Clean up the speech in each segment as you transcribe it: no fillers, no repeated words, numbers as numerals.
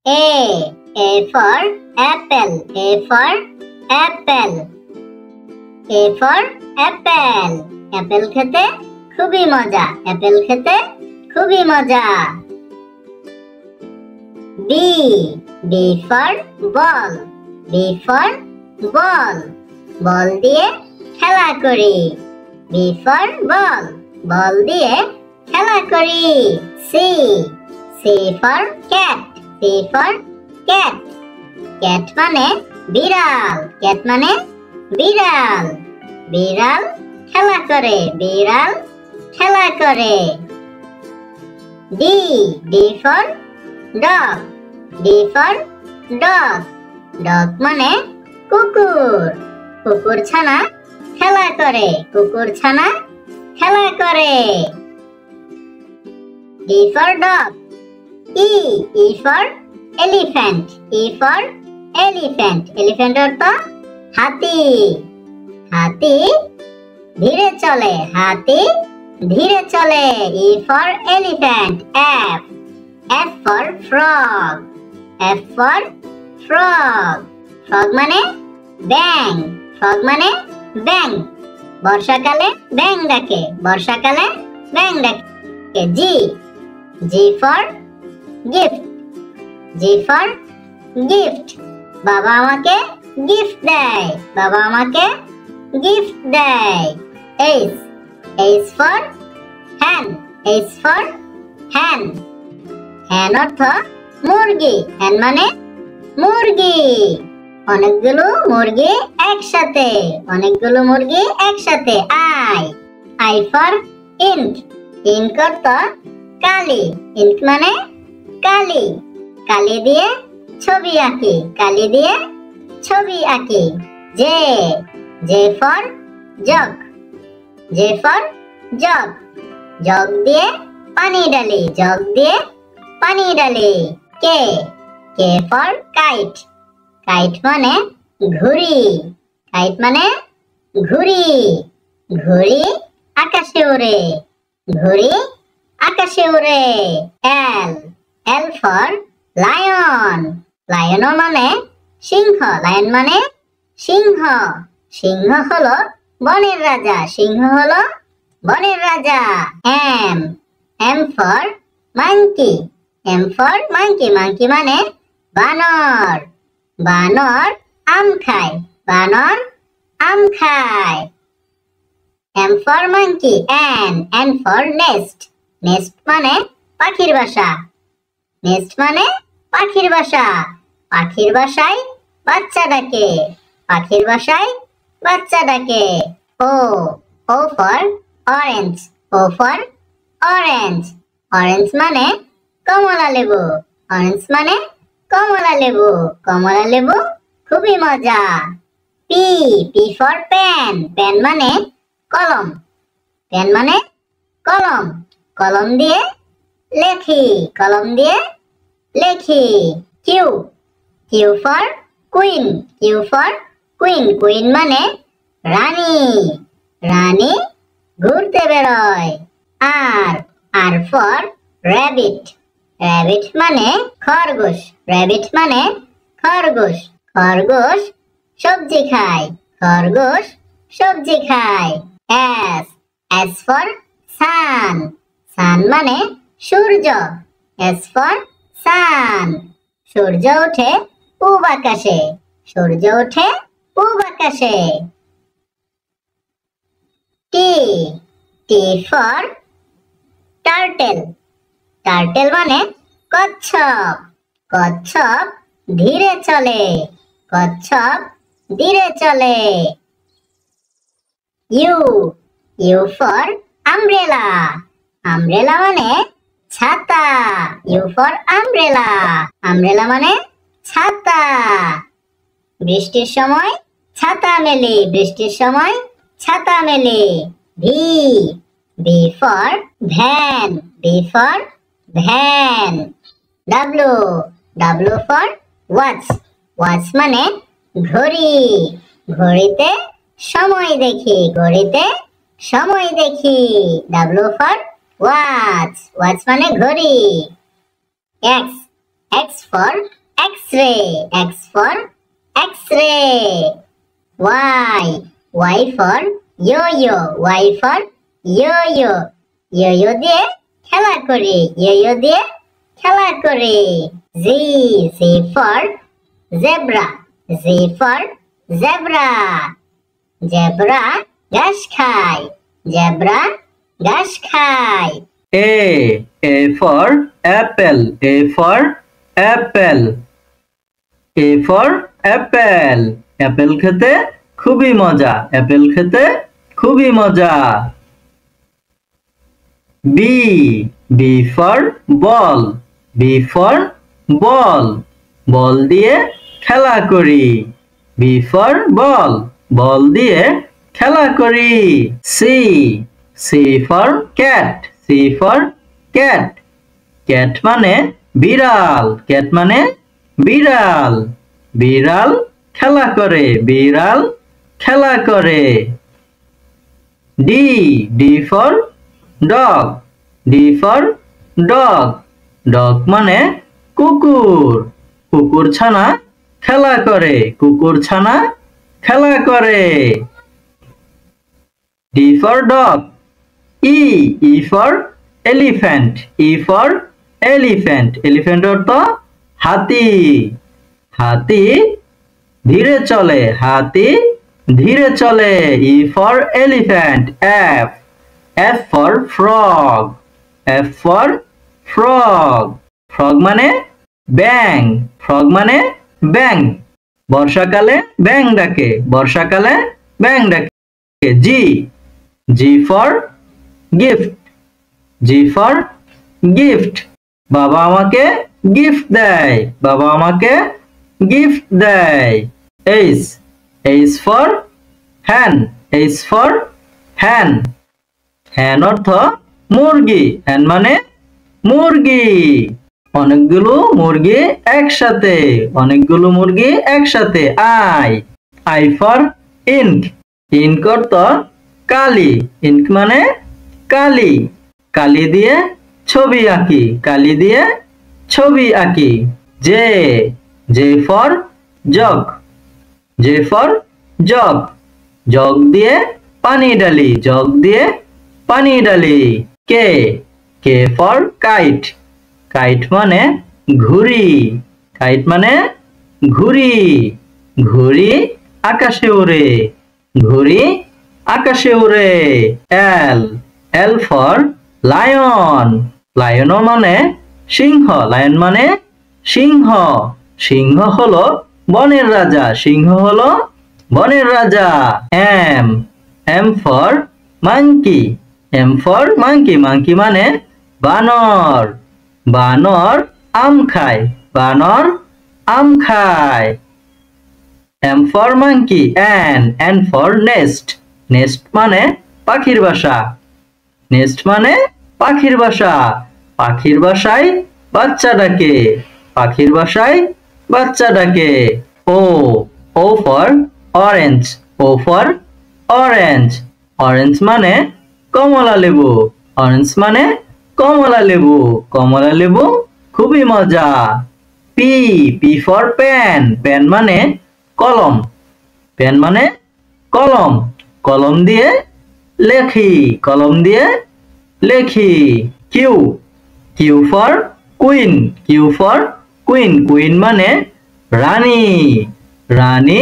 A. A for apple. A for apple. A for apple. Apple খেতে খুবই মজা। Apple খেতে খুবই মজা। B. B for ball. B for ball. বল দিয়ে খেলা করি। B for ball. বল দিয়ে খেলা করি। C. C for cat. C for cat. Cat মানে বিড়াল। Cat মানে বিড়াল। বিড়াল খেলা করে। বিড়াল খেলা করে। D. D for dog. D for dog. Dog মানে কুকুর। কুকুর ছানা খেলা করে। কুকুর ছানা খেলা করে। E for dog. E. E for elephant. E for elephant. Elephant অর্থ হাতি। হাতি ধীরে চলে। হাতি ধীরে চলে। E for elephant. F. F for frog. F for frog. Frog মানে ব্যাঙ। Frog মানে ব্যাঙ। বর্ষাকালে ব্যাঙ ডাকে। বর্ষাকালে ব্যাঙ ডাকে। G. G for gift. G for gift. বাবা আমাকে গিফট দেয়। বাবা আমাকে গিফট দেয়। H. H for hen. H for hen. hen অর্থ মুরগি। hen মানে মুরগি। অনেকগুলো মুরগি একসাথে। অনেকগুলো মুরগি একসাথে। I. I for ink. ink অর্থ কালি। ink মানে কালি। কালি দিয়ে ছবি আঁকি। কালি দিয়ে ছবি আঁকি। J. J for jug. J for jug. Jug দিয়ে পানি ঢালি। জগ দিয়ে পানি ঢালি। K. K for kite. Kite মানে ঘুড়ি। Kite মানে ঘুড়ি। ঘুড়ি আকাশে ওড়ে। ঘুড়ি আকাশে ওড়ে। L. L for lion. Lion মানে সিংহ। Lion মানে সিংহ। সিংহ হলো বনের রাজা। সিংহ হলো বনের রাজা। M. M for monkey. M for monkey. Monkey মানে বানর। বানর আম খায়। বানর আম খায়। M for monkey. N. N for nest. Nest মানে পাখির বাসা। Nest মানে পাখির বাসা। পাখির বাসায় বাচ্চা ডাকে। পাখির বাসায় বাচ্চা ডাকে। O. O for orange. O for orange. Orange মানে কমলা লেবু। Orange মানে কমলা লেবু। কমলা লেবু খুবই মজা। P. P for pen. Pen মানে কলম। পেন মানে কলম। কলম দিয়ে লেখি। কলম দিয়ে লেখি। Q. Q for queen. Q for queen. Queen মানে রানী। রানী ঘুরতে বেরোয়। R. R for rabbit. Rabbit মানে খরগোশ। Rabbit মানে খরগোশ। খরগোশ সবজি খায়। খরগোশ সবজি খায়। S. S for sun. Sun মানে সূর্য। S for sun. সূর্য ওঠে পূব আকাশে। সূর্য ওঠে পূব আকাশে। T. T for turtle. Turtle মানে কচ্ছপ। কচ্ছপ ধীরে চলে। কচ্ছপ ধীরে চলে। U. U for umbrella. Umbrella মানে ছাতা। U for umbrella. Umbrella মানে ছাতা। বৃষ্টির সময় ছাতা মেলি। বৃষ্টির সময় ছাতা মেলি। V. V for van. V for van. W. W for watch. Watch মানে ঘড়ি। ঘড়িতে সময় দেখি। ঘড়িতে সময় দেখি। W for watch. Watch মানে ঘড়ি। X. X for X-ray. X for X-ray. Y. Y for yo-yo. Y for yo-yo. Yo-yo দিয়ে খেলা করি। Yo-yo দিয়ে খেলা করি। Z. Z for zebra. Z for zebra. Zebra ঘাস খায়। Zebra ঘাস খায়। A for apple. A for apple. A for apple. Apple খেতে খুবই মজা। Apple খেতে খুবই মজা। B. B for ball. B for ball. বল দিয়ে খেলা করি। B for ball. বল দিয়ে খেলা করি। C. C for cat. C for cat. Cat মানে বিড়াল। Cat মানে বিড়াল। বিড়াল খেলা করে। বিড়াল খেলা করে। D. D for dog. D for dog. Dog মানে কুকুর। কুকুর ছানা খেলা করে। কুকুর ছানা খেলা করে। D for dog. E. E for elephant. E for elephant. Elephant অর্থ হাতি। হাতি ধীরে চলে। হাতি ধীরে চলে। E for elephant. F. F for frog. F for frog. Frog মানে ব্যাঙ। Frog মানে ব্যাঙ। বর্ষাকালে ব্যাঙ ডাকে। বর্ষাকালে ব্যাঙ ডাকে। G. G for gift. G for gift. বাবা আমাকে গিফট দেয়। বাবা আমাকে গিফট দেয়। H. H for hen. H for hen. hen অর্থ মুরগি। hen মানে মুরগি। অনেকগুলো মুরগি একসাথে। অনেকগুলো মুরগি একসাথে। I. I for ink. ink অর্থ কালি। ink মানে কালি। কালি দিয়ে ছবি আঁকি। কালি দিয়ে ছবি আঁকি। J. J for jug. J for jug. Jug দিয়ে পানি ঢালি। জগ দিয়ে পানি ঢালি। K. K for kite. Kite মানে ঘুড়ি। Kite মানে ঘুড়ি। ঘুড়ি আকাশে উড়ে। ঘুড়ি আকাশে উড়ে। L. L for lion. Lion মানে সিংহ। Lion মানে সিংহ। সিংহ হলো বনের রাজা। সিংহ হলো বনের রাজা। M. M for monkey. M for monkey. Monkey মানে বানর। বানর আম খায়। বানর আম খায়। M for monkey. N for nest. Nest মানে পাখির বাসা। Nest মানে পাখির বাসা। পাখির বাসায় বাচ্চা ডাকে। পাখির বাসায় বাচ্চা ডাকে। O. O for orange. O for orange. Orange মানে কমলা লেবু। Orange মানে কমলা লেবু। কমলা লেবু খুবই মজা। P. P for pen. pen মানে কলম। pen মানে কলম। কলম দিয়ে লেখি। কলম দিয়ে লেখি। Q. Q for queen. Q for queen. Queen মানে রানী। রানী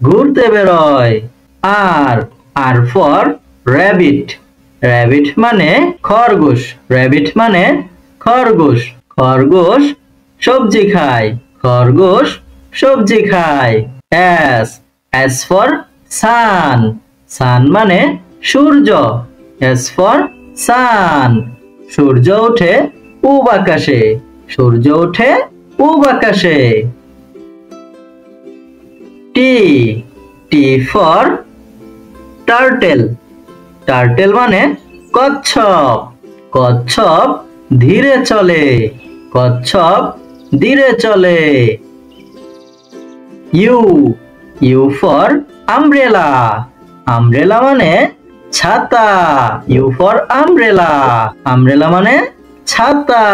ঘুরতে বেরোয়। R. R for rabbit. Rabbit মানে খরগোশ। Rabbit মানে খরগোশ। খরগোশ সবজি খায়। খরগোশ সবজি খায়। S. S for sun. Sun মানে সূর্য। S for sun. সূর্য ওঠে পূব আকাশে। সূর্য ওঠে পূব আকাশে। T. T for turtle. Turtle মানে কচ্ছপ। কচ্ছপ ধীরে চলে। কচ্ছপ ধীরে চলে। U. U for umbrella. Umbrella মানে ছাতা। U for umbrella. Umbrella মানে ছাতা।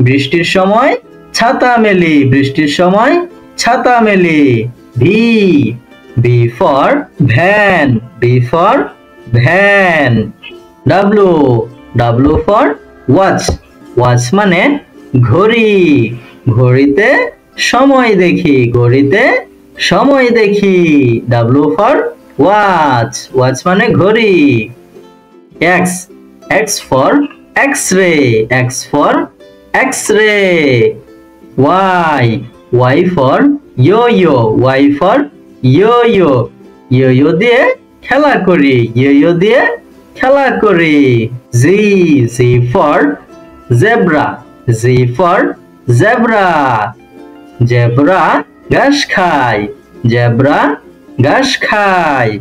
বৃষ্টির সময় ছাতা মেলি, বৃষ্টির সময় ছাতা মেলি। V, V for van, V for van. W, W for watch, watch মানে ঘড়ি, ঘড়িতে সময় দেখি, ঘড়িতে সময় দেখি। ডাব্লু ফর ওয়াচ, ওয়াচ মানে ঘড়ি। X, X for x-ray, X for x-ray. Y, Y for yo-yo, Y for yo-yo, yo-yo দিয়ে খেলা করি, ইয়ো-ইয়ো দিয়ে খেলা করি। Z, Z for zebra, Z for zebra. Zebra ঘাস খায়, জেব্রা ঘাস খায়।